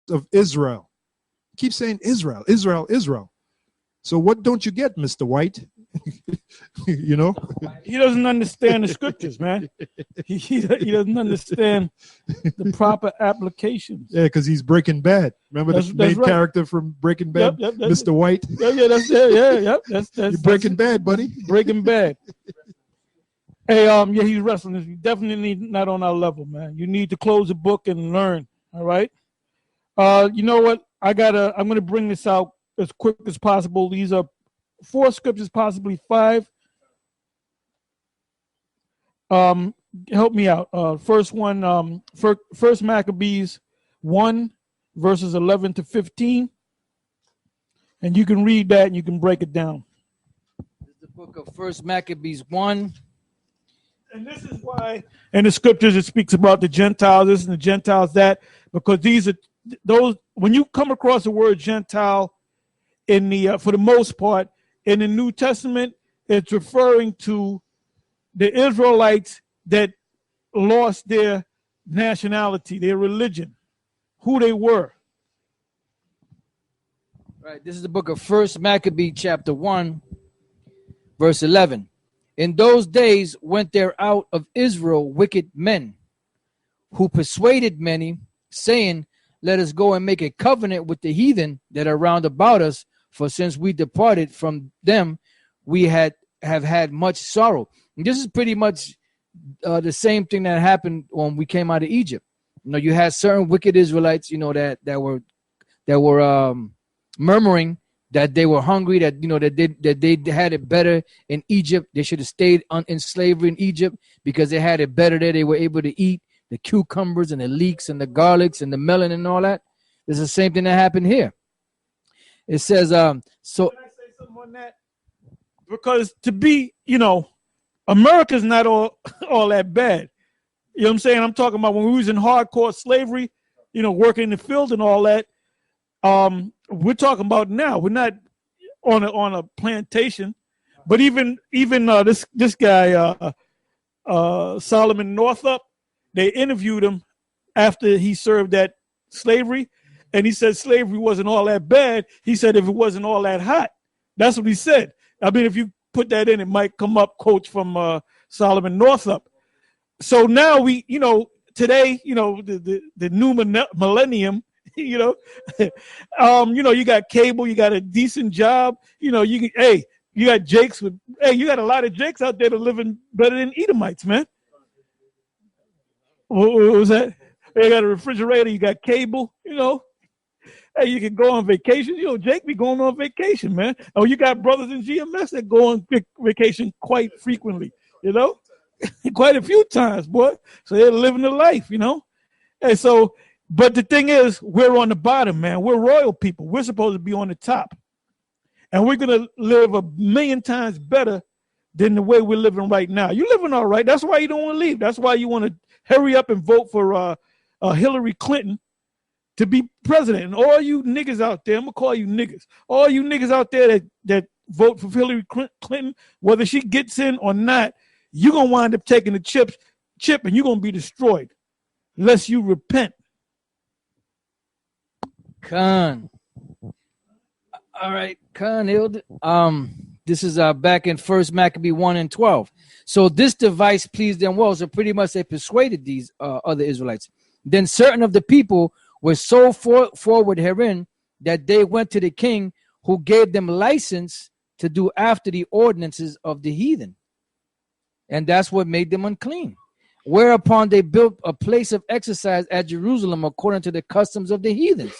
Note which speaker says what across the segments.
Speaker 1: of Israel. Keep saying Israel, Israel, Israel. So what don't you get, Mr. White? You know?
Speaker 2: He doesn't understand the scriptures, man. He doesn't understand the proper applications.
Speaker 1: Yeah, because he's Breaking Bad. Remember the main character from Breaking Bad,
Speaker 2: yep,
Speaker 1: Mr. White?
Speaker 2: Yeah, that's it. Yeah, that's
Speaker 1: You're Breaking Bad, buddy.
Speaker 2: Breaking Bad. Hey, yeah, he's wrestling. He's definitely not on our level, man. You need to close the book and learn. All right. You know what? I'm gonna bring this out as quick as possible. These are 4 scriptures, possibly 5. Help me out. First one, First Maccabees 1, verses 11 to 15, and you can read that and you can break it down.
Speaker 3: This is the book of First Maccabees 1.
Speaker 2: And this is why in the scriptures it speaks about the Gentiles this and the Gentiles that, because these are those, when you come across the word Gentile in the for the most part in the New Testament, it's referring to the Israelites that lost their nationality, their religion, who they were.
Speaker 3: Right. This is the book of First Maccabee, chapter 1, verse 11. In those days went there out of Israel wicked men, who persuaded many, saying, let us go and make a covenant with the heathen that are round about us, for since we departed from them, we have had much sorrow. And this is pretty much the same thing that happened when we came out of Egypt. You know, you had certain wicked Israelites, you know, that were murmuring that they were hungry, that, you know, that they had it better in Egypt. They should have stayed in slavery in Egypt because they had it better there. They were able to eat the cucumbers and the leeks and the garlics and the melon and all that. It's the same thing that happened here. It says, so.
Speaker 2: Can I say something on that? Because to be, you know, America's not all that bad. You know what I'm saying? I'm talking about when we was in hardcore slavery, you know, working in the field and all that. We're talking about now. We're not on a plantation, but even this guy Solomon Northup, they interviewed him after he served that slavery, and he said slavery wasn't all that bad. He said if it wasn't all that hot, that's what he said. I mean, if you put that in, it might come up. Quotes from Solomon Northup. So now we, you know, today, you know, the new millennium. You know, you got cable, you got a decent job, you know, you got Jakes you got a lot of Jakes out there that living better than Edomites, man. What was that? You got a refrigerator, you got cable, you know. Hey, you can go on vacation. You know, Jake be going on vacation, man. Oh, you got brothers in GMS that go on vacation quite frequently, you know, quite a few times, boy. So they're living the life, you know. And so, but the thing is, we're on the bottom, man. We're royal people. We're supposed to be on the top. And we're going to live 1,000,000 times better than the way we're living right now. You're living all right. That's why you don't want to leave. That's why you want to hurry up and vote for Hillary Clinton to be president. And all you niggas out there, I'm going to call you niggas, all you niggas out there that vote for Hillary Clinton, whether she gets in or not, you're going to wind up taking the chip and you're going to be destroyed unless you repent.
Speaker 3: Khan. All right, Khan. This is back in First Maccabee 1 and 12. So this device pleased them well. So pretty much they persuaded these other Israelites. Then certain of the people were so forward herein that they went to the king, who gave them license to do after the ordinances of the heathen. And that's what made them unclean. Whereupon they built a place of exercise at Jerusalem according to the customs of the heathens,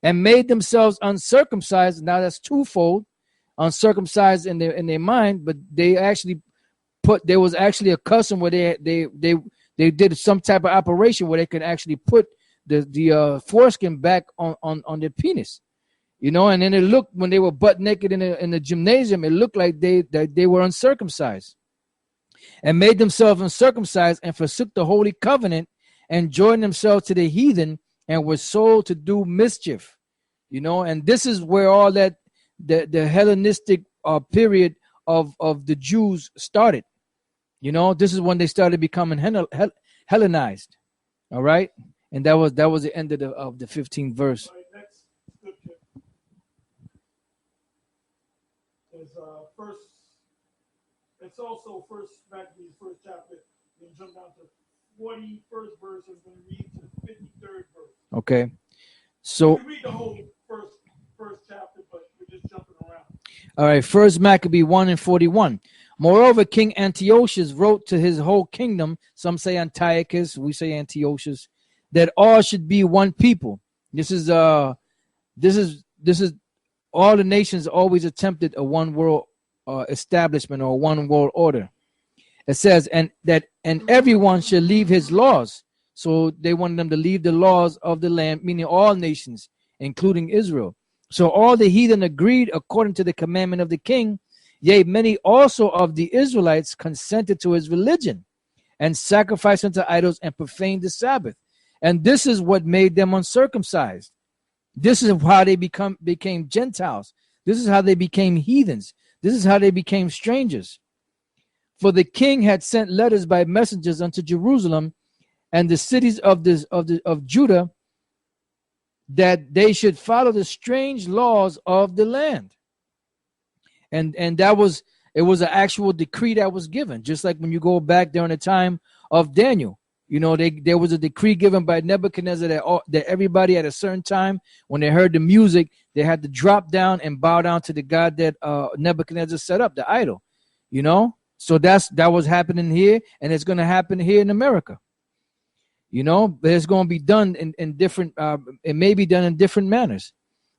Speaker 3: and made themselves uncircumcised. Now that's twofold, uncircumcised in their mind, but they actually there was actually a custom where they did some type of operation where they could actually put the foreskin back on their penis, you know, and then it looked, when they were butt naked in the gymnasium, it looked like they were uncircumcised, and made themselves uncircumcised, and forsook the holy covenant, and joined themselves to the heathen, and were sold to do mischief, you know. And this is where all that the Hellenistic period of the Jews started. You know, this is when they started becoming Hellenized. All right. And that was the end of the 15th verse.
Speaker 2: All right, next scripture is first. It's also First Maccabees, first chapter. You can jump down to 41st verse and then read to the 53rd verse.
Speaker 3: Okay. So
Speaker 2: we read the whole first chapter, but we're just jumping around.
Speaker 3: all right, First Maccabee 1 and 41. Moreover, King Antiochus wrote to his whole kingdom, some say Antiochus, we say Antiochus, that all should be one people. This is all the nations always attempted a one world establishment or one world order. It says, and everyone should leave his laws. So they wanted them to leave the laws of the land, meaning all nations, including Israel. So all the heathen agreed according to the commandment of the king. Yea, many also of the Israelites consented to his religion and sacrificed unto idols and profaned the Sabbath. And this is what made them uncircumcised. This is how they became Gentiles. This is how they became heathens. This is how they became strangers. For the king had sent letters by messengers unto Jerusalem and the cities of Judah, that they should follow the strange laws of the land. And it was an actual decree that was given, just like when you go back during the time of Daniel. You know, there was a decree given by Nebuchadnezzar that everybody at a certain time, when they heard the music, they had to drop down and bow down to the god that Nebuchadnezzar set up, the idol. You know, so that was happening here, and it's going to happen here in America. You know, but it's going to be done in different. It may be done in different manners.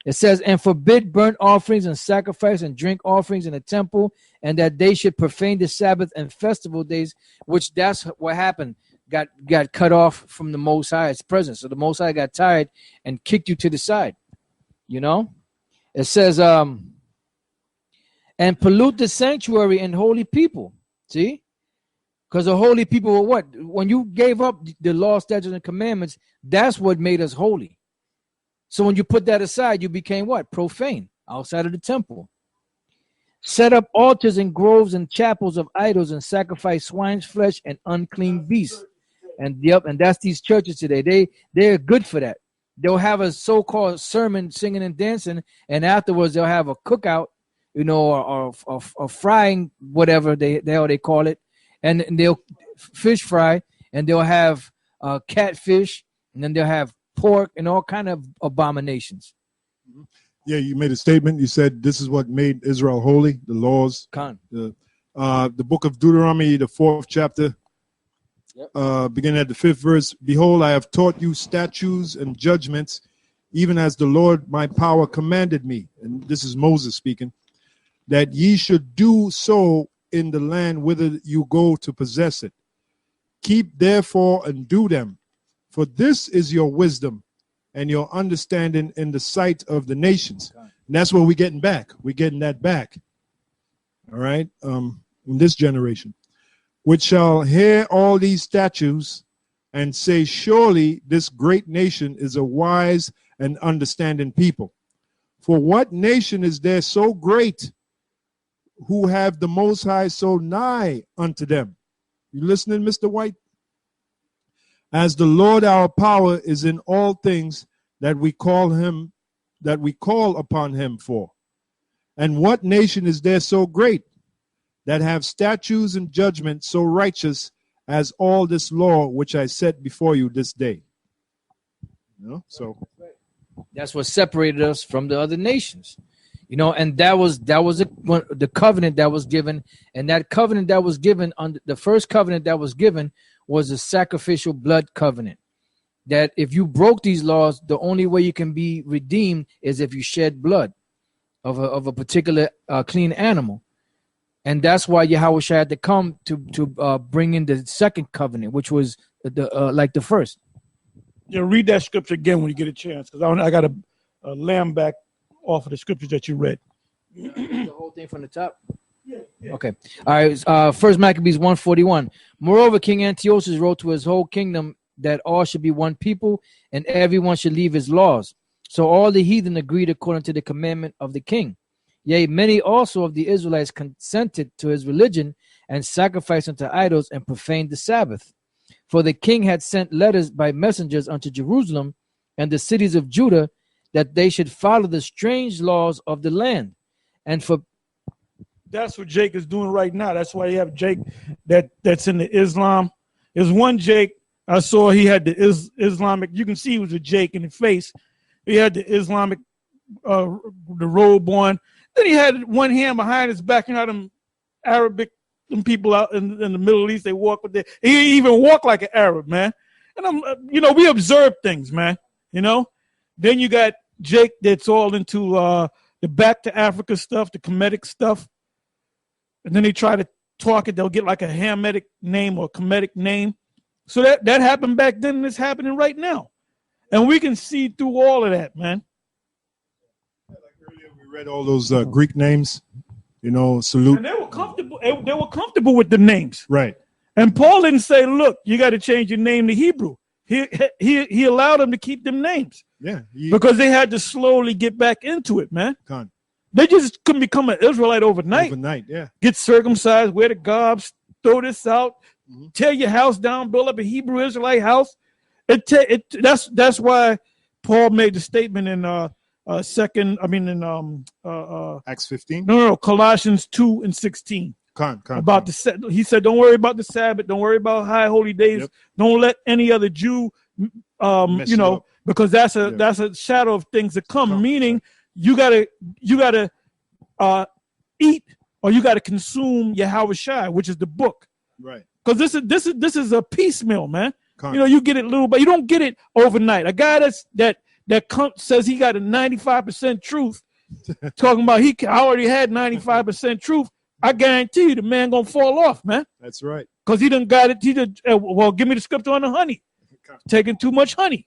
Speaker 3: It says, and forbid burnt offerings and sacrifice and drink offerings in the temple, and that they should profane the Sabbath and festival days, which that's what happened. Got cut off from the Most High's presence. So the Most High got tired and kicked you to the side. You know, it says, and pollute the sanctuary and holy people. See, because the holy people were what? When you gave up the law, statutes, and commandments, that's what made us holy. So when you put that aside, you became what? Profane, outside of the temple. Set up altars and groves and chapels of idols and sacrifice swine's flesh and unclean beasts. And that's these churches today. They're good for that. They'll have a so-called sermon, singing and dancing, and afterwards they'll have a cookout, you know, or frying, whatever they call it, and they'll fish fry, and they'll have catfish, and then they'll have pork and all kind of abominations.
Speaker 1: Yeah, you made a statement. You said this is what made Israel holy, the laws. The book of Deuteronomy, the 4th chapter, beginning at the 5th verse. Behold, I have taught you statutes and judgments, even as the Lord my power commanded me. And this is Moses speaking, that ye should do so in the land whither you go to possess it. Keep therefore and do them. For this is your wisdom and your understanding in the sight of the nations. And that's what we're getting back. We're getting that back. All right. In this generation, which shall hear all these statutes and say, surely this great nation is a wise and understanding people. For what nation is there so great who have the Most High so nigh unto them? You listening, Mr. White? As the Lord our power is in all things that we call upon him for. And what nation is there so great that have statutes and judgments so righteous as all this law which I set before you this day? You know, so
Speaker 3: that's what separated us from the other nations. You know, and that was the covenant that was given, and that covenant that was given on the first covenant that was given was a sacrificial blood covenant. That if you broke these laws, the only way you can be redeemed is if you shed blood of a particular clean animal, and that's why Yahweh had to come to bring in the second covenant, which was like the first.
Speaker 2: Yeah, read that scripture again when you get a chance, because I got a lamb back off of the scriptures that you read.
Speaker 3: The whole thing from the top. Yeah. Okay. All right. First Maccabees 1:41. Moreover, King Antiochus wrote to his whole kingdom that all should be one people, and everyone should leave his laws. So all the heathen agreed according to the commandment of the king. Yea, many also of the Israelites consented to his religion and sacrificed unto idols and profaned the Sabbath. For the king had sent letters by messengers unto Jerusalem and the cities of Judah, that they should follow the strange laws of the land. And for
Speaker 2: that's what Jake is doing right now. That's why you have Jake that's in the Islam. There's one Jake I saw, he had the Islamic, you can see he was a Jake in the face. He had the Islamic, the robe on. Then he had one hand behind his back. You know, them Arabic them people out in the Middle East, they walk with it. He even walked like an Arab, man. And we observe things, man. Then you got Jake that's all into the back to Africa stuff, the Kemetic stuff. And then they try to talk it. They'll get like a Hamitic name or Kemetic name. So that happened back then, and it's happening right now. And we can see through all of that, man.
Speaker 1: Like earlier, we read all those Greek names, salute.
Speaker 2: And they were comfortable. They were comfortable with the names.
Speaker 1: Right.
Speaker 2: And Paul didn't say, look, you got to change your name to Hebrew. He allowed them to keep them names.
Speaker 1: Yeah.
Speaker 2: Because they had to slowly get back into it, man.
Speaker 1: Con.
Speaker 2: They just couldn't become an Israelite overnight.
Speaker 1: Overnight, yeah.
Speaker 2: Get circumcised, wear the garbs, throw this out, tear your house down, build up a Hebrew Israelite house. That's why Paul made the statement in
Speaker 1: Acts 15.
Speaker 2: No, Colossians 2:16. About he said, don't worry about the Sabbath, don't worry about high holy days, yep. Don't let any other Jew, because that's a shadow of things to come. Meaning, you gotta eat or you gotta consume Yahweh Shai, which is the book.
Speaker 1: Right.
Speaker 2: Because this is a piecemeal, man. You get it little, but you don't get it overnight. A guy that says he got a 95% truth, talking about I already had 95% truth. I guarantee you the man gonna fall off, man.
Speaker 1: That's right.
Speaker 2: Because he done got it. He did. Well, give me the scripture on the honey. Taking too much honey.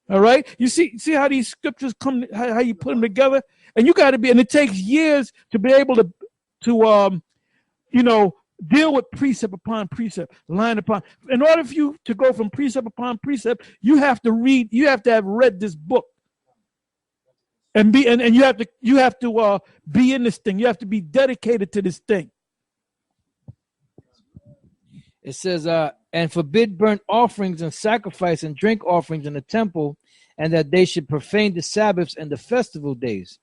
Speaker 2: All right. You see how these scriptures come, how you put them together, and you got to be. And it takes years to be able to deal with precept upon precept, line upon. In order for you to go from precept upon precept, you have to read. You have to have read this book, and you have to be in this thing. You have to be dedicated to this thing.
Speaker 3: It says, and forbid burnt offerings and sacrifice and drink offerings in the temple, and that they should profane the Sabbaths and the festival days,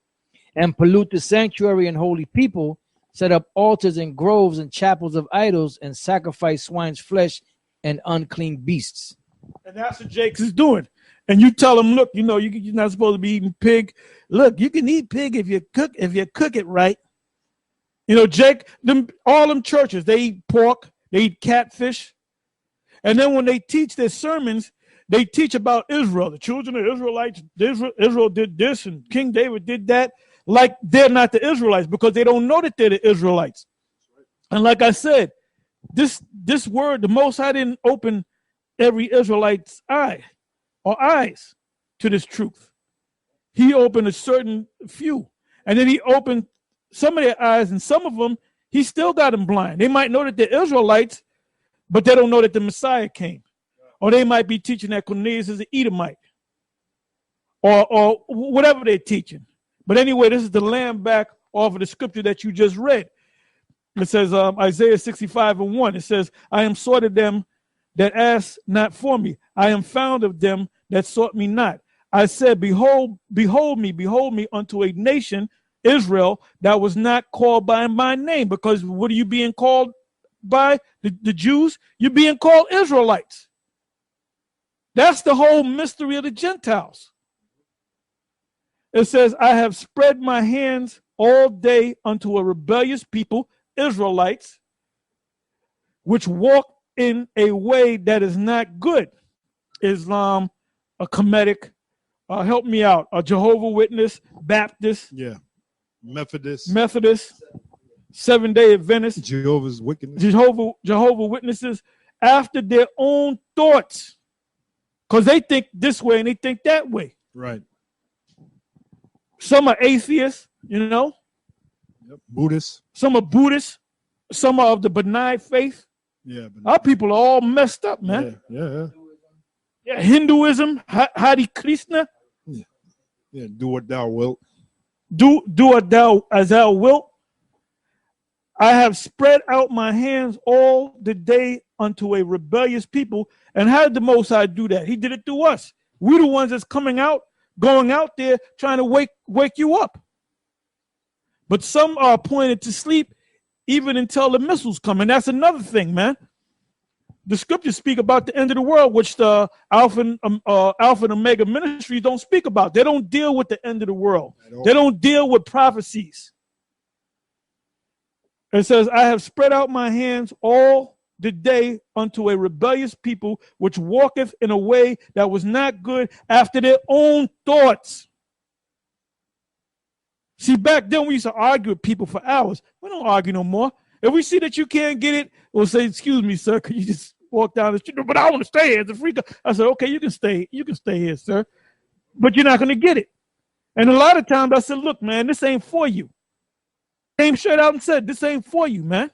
Speaker 3: and pollute the sanctuary and holy people, set up altars and groves and chapels of idols, and sacrifice swine's flesh and unclean beasts.
Speaker 2: And that's what Jakes is doing. And you tell him, look, you're not supposed to be eating pig. Look, you can eat pig if you cook it right. Jake, all them churches, they eat pork, they eat catfish. And then when they teach their sermons, they teach about Israel. The children of Israelites, Israel did this and King David did that. Like they're not the Israelites because they don't know that they're the Israelites. And like I said, this word, the Most High didn't open every Israelite's eyes to this truth. He opened a certain few. And then he opened some of their eyes, and some of them, he still got them blind. They might know that they're Israelites, but they don't know that the Messiah came. Or they might be teaching that Cornelius is an Edomite. Or whatever they're teaching. But anyway, this is the lamb back off of the scripture that you just read. It says, Isaiah 65:1. It says, I am sought of them that asked not for me. I am found of them that sought me not. I said, behold me unto a nation, Israel, that was not called by my name. Because what are you being called by? The Jews? You're being called Israelites. That's the whole mystery of the Gentiles. It says, I have spread my hands all day unto a rebellious people, Israelites, which walk in a way that is not good. Islam, a Kemetic, help me out, a Jehovah Witness, Baptist.
Speaker 1: Yeah. Methodist,
Speaker 2: Seventh-day Adventist,
Speaker 1: Jehovah's Witnesses,
Speaker 2: Jehovah Witnesses, after their own thoughts. Because they think this way and they think that way.
Speaker 1: Right.
Speaker 2: Some are atheists,
Speaker 1: Yep. Buddhists.
Speaker 2: Some are Buddhists. Some are of the Benai faith.
Speaker 1: Yeah.
Speaker 2: Our people are all messed up, man.
Speaker 1: Yeah.
Speaker 2: Hinduism, Hare Krishna.
Speaker 1: Yeah. Do what thou wilt.
Speaker 2: Do what thou as thou wilt. I have spread out my hands all the day unto a rebellious people. And how did the Most High do that? He did it through us. We're the ones that's going out there trying to wake you up. But some are appointed to sleep even until the missiles come. And that's another thing, man. The scriptures speak about the end of the world, which the Alpha and Omega ministries don't speak about. They don't deal with the end of the world. They don't deal with prophecies. It says, I have spread out my hands all the day unto a rebellious people, which walketh in a way that was not good after their own thoughts. See, back then we used to argue with people for hours. We don't argue no more. If we see that you can't get it, we'll say, excuse me, sir, could you just walk down the street? But I want to stay here as a freak. I said, okay, you can stay here, sir. But you're not going to get it. And a lot of times I said, look, man, this ain't for you. Came straight out and said, this ain't for you, man.